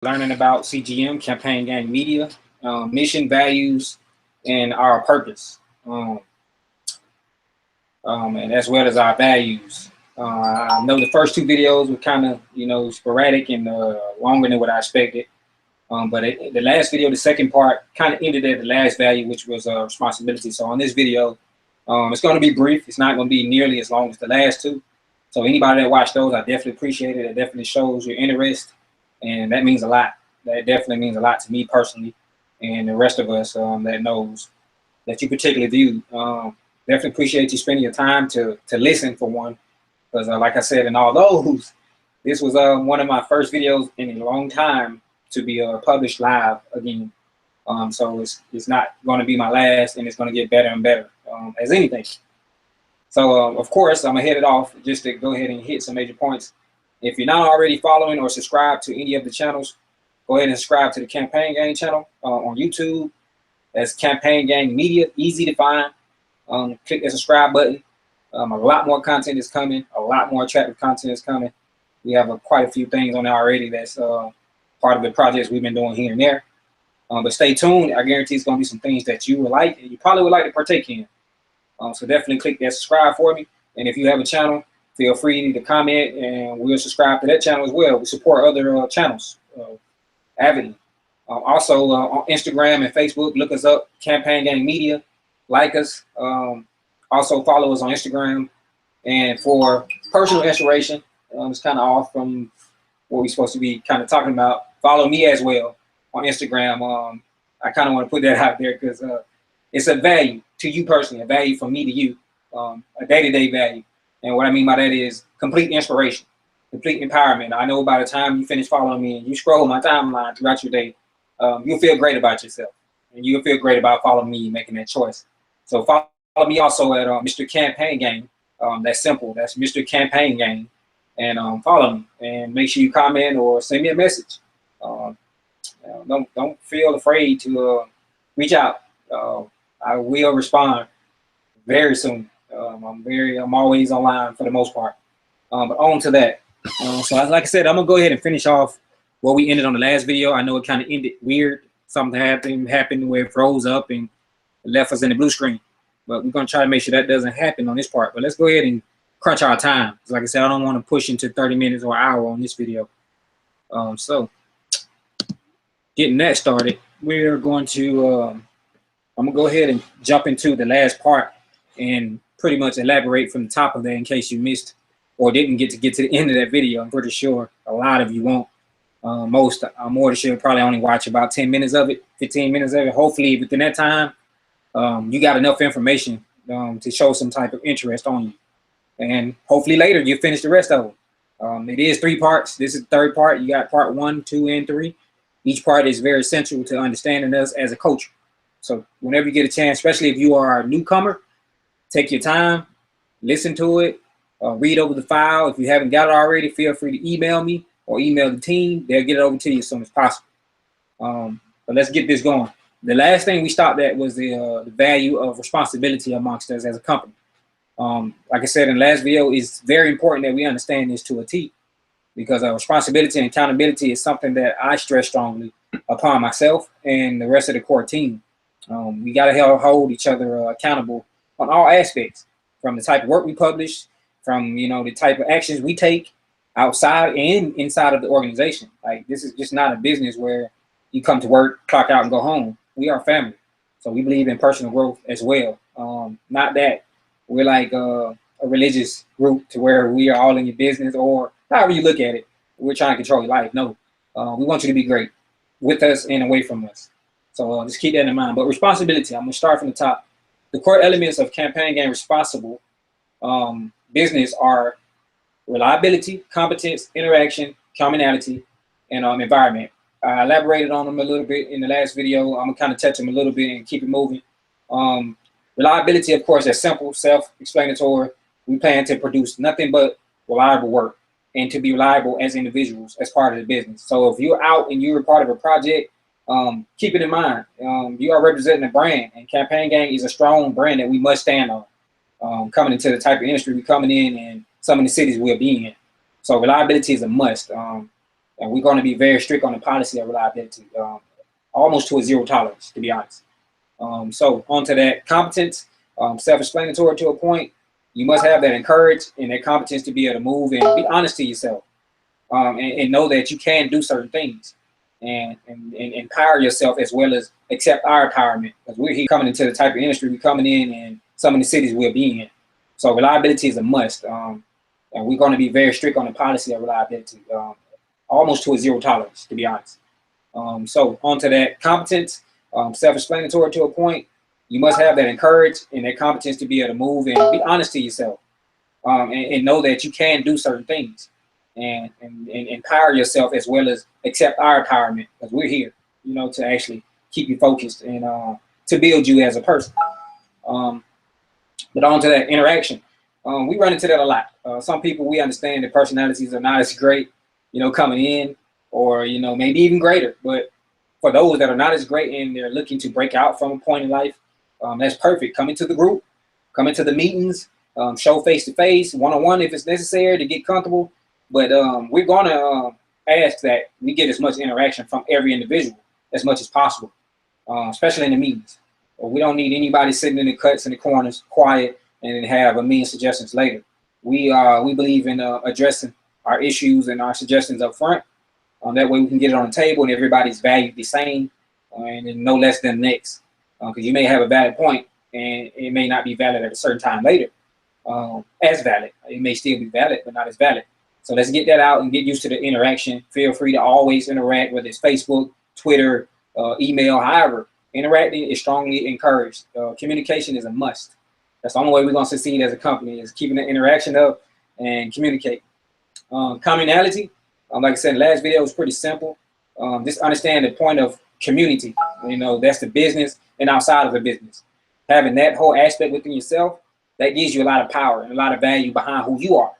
learning about CGM, Campaign Gang Media, mission, values, and our purpose, and as well as our values. I know the first two videos were kind of, sporadic and longer than what I expected. But the last video, the second part, kind of ended at the last value, which was responsibility. So on this video, it's going to be brief. It's not going to be nearly as long as the last two. So anybody that watched those, I definitely appreciate it. It definitely shows your interest, and that means a lot. That definitely means a lot to me personally, and the rest of us that knows that you particularly view. Definitely appreciate you spending your time to listen, for one, because like I said, in all those, this was one of my first videos in a long time to be published live again. So it's not going to be my last, and it's going to get better and better as anything. So of course, I'm gonna head it off just to go ahead and hit some major points. If you're not already following or subscribed to any of the channels, go ahead and subscribe to the Campaign Gang channel on YouTube. That's Campaign Gang Media, easy to find. Click the subscribe button. A lot more content is coming. A lot more attractive content is coming. We have quite a few things on there already that's part of the projects we've been doing here and there. But stay tuned. I guarantee it's going to be some things that you would like, and you probably would like to partake in. So definitely click that subscribe for me. And if you have a channel, feel free to comment, and we'll subscribe to that channel as well. We support other channels avidly. Also on Instagram and Facebook, look us up, Campaign Gang Media. Like us. Also follow us on Instagram. And for personal inspiration, it's kind of off from what we're supposed to be kind of talking about. Follow me as well on Instagram. I kind of want to put that out there because it's a value to you personally, a value from me to you, a day-to-day value. And what I mean by that is complete inspiration, complete empowerment. I know by the time you finish following me and you scroll my timeline throughout your day, you'll feel great about yourself, and you'll feel great about following me, making that choice. So follow me also at Mr. Campaign Gang. That's simple. That's Mr. Campaign Gang. And follow me, and make sure you comment or send me a message. Don't feel afraid to reach out. I will respond very soon. I'm always online for the most part. But on to that. So like I said, I'm gonna go ahead and finish off where we ended on the last video. I know it kind of ended weird. Something happened where it froze up and left us in the blue screen. But we're gonna try to make sure that doesn't happen on this part. But let's go ahead and crunch our time. Like I said, I don't want to push into 30 minutes or an hour on this video. So getting that started, we're going to I'm gonna go ahead and jump into the last part and pretty much elaborate from the top of that in case you missed or didn't get to the end of that video. I'm pretty sure a lot of you won't. Most, more than sure, probably only watch about 10 minutes of it, 15 minutes of it. Hopefully within that time, you got enough information to show some type of interest on you. And hopefully later you finish the rest of them. It is 3 parts. This is the 3rd part. You got part 1, 2, and 3. Each part is very essential to understanding us as a coach. So whenever you get a chance, especially if you are a newcomer, take your time, listen to it, read over the file. If you haven't got it already, feel free to email me or email the team. They'll get it over to you as soon as possible. But let's get this going. The last thing we stopped at was the value of responsibility amongst us as a company. Like I said in the last video, it's very important that we understand this to a T, because responsibility and accountability is something that I stress strongly upon myself and the rest of the core team. We got to hold each other accountable on all aspects, from the type of work we publish, from the type of actions we take outside and inside of the organization. Like, this is just not a business where you come to work, clock out, and go home. We are family, so we believe in personal growth as well. Not that we're like a religious group to where we are all in your business, or however you look at it, we're trying to control your life. No, we want you to be great with us and away from us. So just keep that in mind. But responsibility, I'm gonna start from the top. The core elements of Campaign Gang responsible business are reliability, competence, interaction, commonality, and environment. I elaborated on them a little bit in the last video. I'm gonna kind of touch them a little bit and keep it moving. Reliability, of course, is simple, self-explanatory. We plan to produce nothing but reliable work, and to be reliable as individuals, as part of the business. So if you're out and you're a part of a project, keep it in mind. You are representing a brand, and Campaign Gang is a strong brand that we must stand on. Coming into the type of industry we're coming in and some of the cities we'll be in. So reliability is a must. and we're going to be very strict on the policy of reliability, almost to a zero tolerance, to be honest. So onto that competence, self-explanatory to a point. You must have that encourage and that competence to be able to move and be honest to yourself, and know that you can do certain things, and empower yourself as well as accept our empowerment, because we're here coming into the type of industry we're coming in and some of the cities we'll be in. So reliability is a must, and we're going to be very strict on the policy of reliability, almost to a zero tolerance, to be honest. So onto that competence, self-explanatory to a point. You must have that encourage and that competence to be able to move and be honest to yourself, and know that you can do certain things, and empower yourself as well as accept our empowerment, because we're here, you know, to actually keep you focused and to build you as a person. But on to that interaction, we run into that a lot. Some people, we understand that personalities are not as great, you know, coming in, or, you know, maybe even greater. But for those that are not as great and they're looking to break out from a point in life, that's perfect. Come into the group, come into the meetings, show face-to-face, one-on-one if it's necessary to get comfortable. But we're going to ask that we get as much interaction from every individual as much as possible, especially in the meetings. We don't need anybody sitting in the cuts in the corners, quiet, and then have a million suggestions later. We believe in addressing our issues and our suggestions up front. That way we can get it on the table and everybody's valued the same, and no less than the next. Because you may have a valid point and it may not be valid at a certain time later, as valid. It may still be valid, but not as valid. So let's get that out and get used to the interaction. Feel free to always interact, whether it's Facebook, Twitter, email, however. Interacting is strongly encouraged. Communication is a must. That's the only way we're going to succeed as a company, is keeping the interaction up and communicate. Communality, like I said, the last video was pretty simple. Just understand the point of community. You know, that's the business and outside of the business. Having that whole aspect within yourself, that gives you a lot of power and a lot of value behind who you are,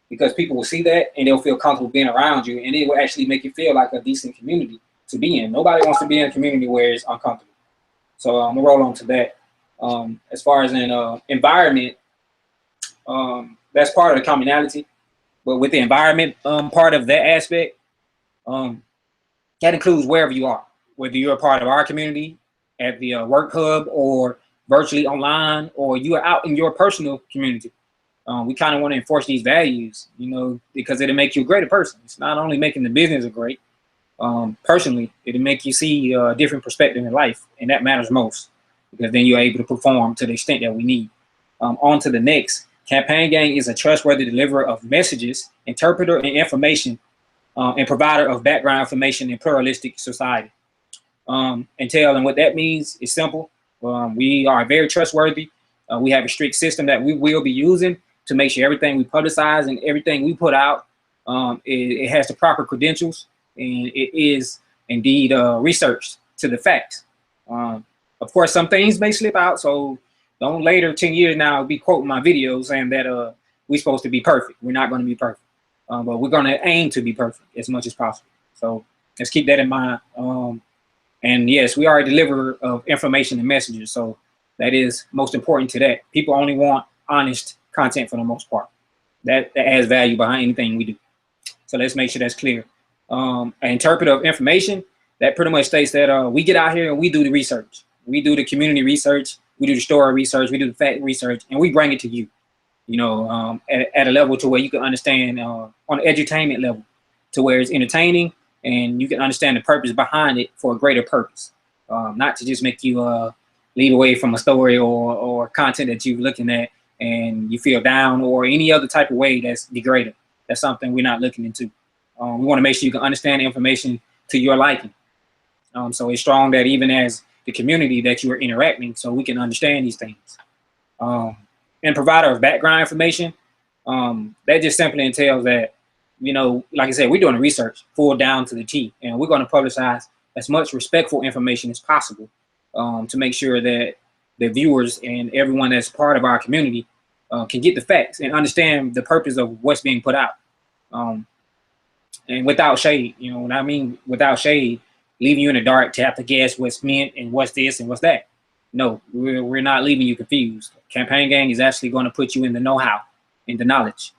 because people will see that and they'll feel comfortable being around you, and it will actually make you feel like a decent community to be in. Nobody wants to be in a community where it's uncomfortable. So I'm gonna roll on to that. As far as an environment, that's part of the communality. But with the environment part of that aspect, that includes wherever you are, whether you're a part of our community at the work hub or virtually online, or you are out in your personal community. We kind of want to enforce these values, you know, because it'll make you a greater person. It's not only making the business a great, personally, it'll make you see a different perspective in life, and that matters most, because then you're able to perform to the extent that we need. On to the next. CampaignGanG is a trustworthy deliverer of messages, interpreter and information, and provider of background information in pluralistic society. And what that means is simple. We are very trustworthy. We have a strict system that we will be using to make sure everything we publicize and everything we put out, it has the proper credentials, and it is indeed researched to the facts. Of course, some things may slip out, so don't later 10 years now be quoting my videos saying that we're supposed to be perfect. We're not going to be perfect, but we're going to aim to be perfect as much as possible. So let's keep that in mind. And yes, we are a deliverer of information and messages, so that is most important to that. People only want honest content for the most part. That adds value behind anything we do. So let's make sure that's clear. An interpreter of information, that pretty much states that we get out here and we do the research. We do the community research, we do the story research, we do the fact research, and we bring it to you, you know, at a level to where you can understand on an edutainment level, to where it's entertaining and you can understand the purpose behind it for a greater purpose. Not to just make you lead away from a story or content that you're looking at and you feel down, or any other type of way that's degrading. That's something we're not looking into. We want to make sure you can understand the information to your liking. So it's strong that even as the community that you are interacting, so we can understand these things. And provider of background information, that just simply entails that, you know, like I said, we're doing research full down to the T, and we're going to publicize as much respectful information as possible to make sure that the viewers and everyone that's part of our community can get the facts and understand the purpose of what's being put out. And without shade, you know what I mean? Without shade, leaving you in the dark to have to guess what's meant and what's this and what's that. No, we're not leaving you confused. CampaignGanG is actually going to put you in the know-how, in the knowledge.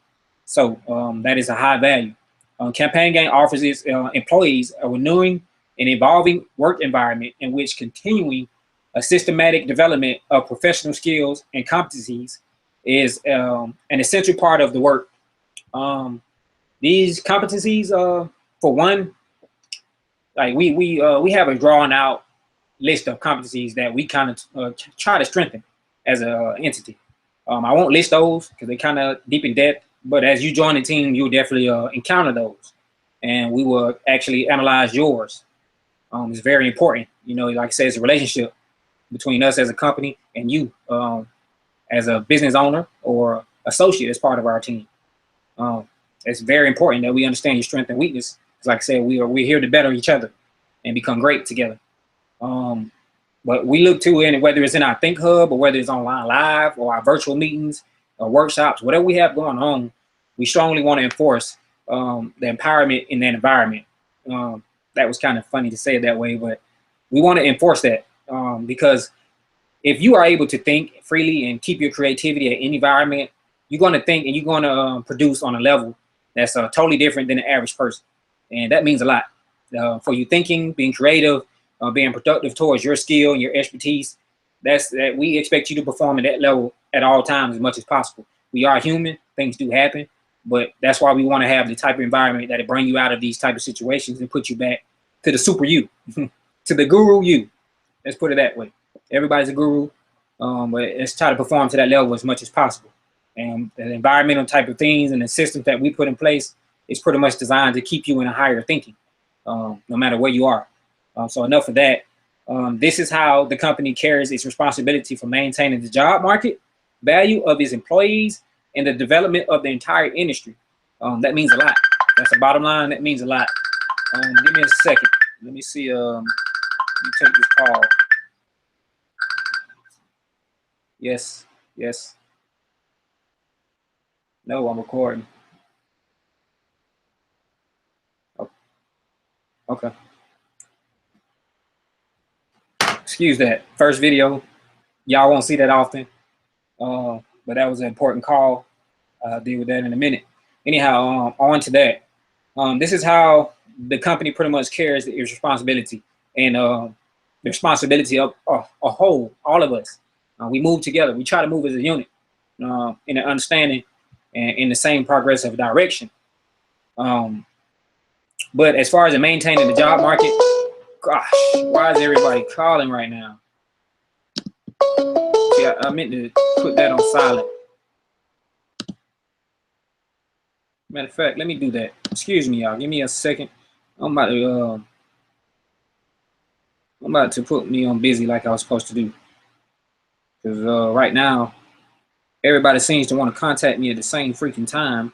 So that is a high value. CampaignGanG offers its employees a renewing and evolving work environment in which continuing a systematic development of professional skills and competencies is an essential part of the work. These competencies, for one, like we have a drawn out list of competencies that we kind of try to strengthen as an entity. I won't list those because they kind of deep in depth, but as you join the team, you'll definitely encounter those, and we will actually analyze yours. It's very important, you know, like I said, it's a relationship between us as a company and you as a business owner or associate as part of our team. It's very important that we understand your strength and weakness. Because like I said, we're here to better each other and become great together. But we look to it, whether it's in our Think Hub or whether it's online live or our virtual meetings or workshops, whatever we have going on, we strongly want to enforce the empowerment in that environment. That was kind of funny to say it that way, but we want to enforce that because if you are able to think freely and keep your creativity in any environment, you're going to think and you're going to produce on a level that's totally different than the average person. And that means a lot for you thinking, being creative, being productive towards your skill and your expertise. That we expect you to perform at that level at all times as much as possible. We are human, things do happen, but that's why we want to have the type of environment that'll bring you out of these type of situations and put you back to the super you, to the guru you. Let's put it that way. Everybody's a guru, but let's try to perform to that level as much as possible. And the environmental type of things and the systems that we put in place is pretty much designed to keep you in a higher thinking, no matter where you are. So enough of that. This is how the company carries its responsibility for maintaining the job market, value of its employees, and the development of the entire industry. That means a lot. That's the bottom line. That means a lot. Give me a second. Let me see. Let me take this call. Yes. Yes. No, I'm recording. Oh, okay. Excuse that. First video. Y'all won't see that often. But that was an important call. I'll deal with that in a minute. Anyhow, on to that. This is how the company pretty much carries its responsibility and the responsibility of a whole, all of us. We move together. We try to move as a unit in an understanding and in the same progressive direction. But as far as maintaining the job market, gosh, why is everybody calling right now? Yeah, I meant to put that on silent. Matter of fact, let me do that. Excuse me, y'all. Give me a second. I'm about to put me on busy like I was supposed to do. Because right now, everybody seems to want to contact me at the same freaking time.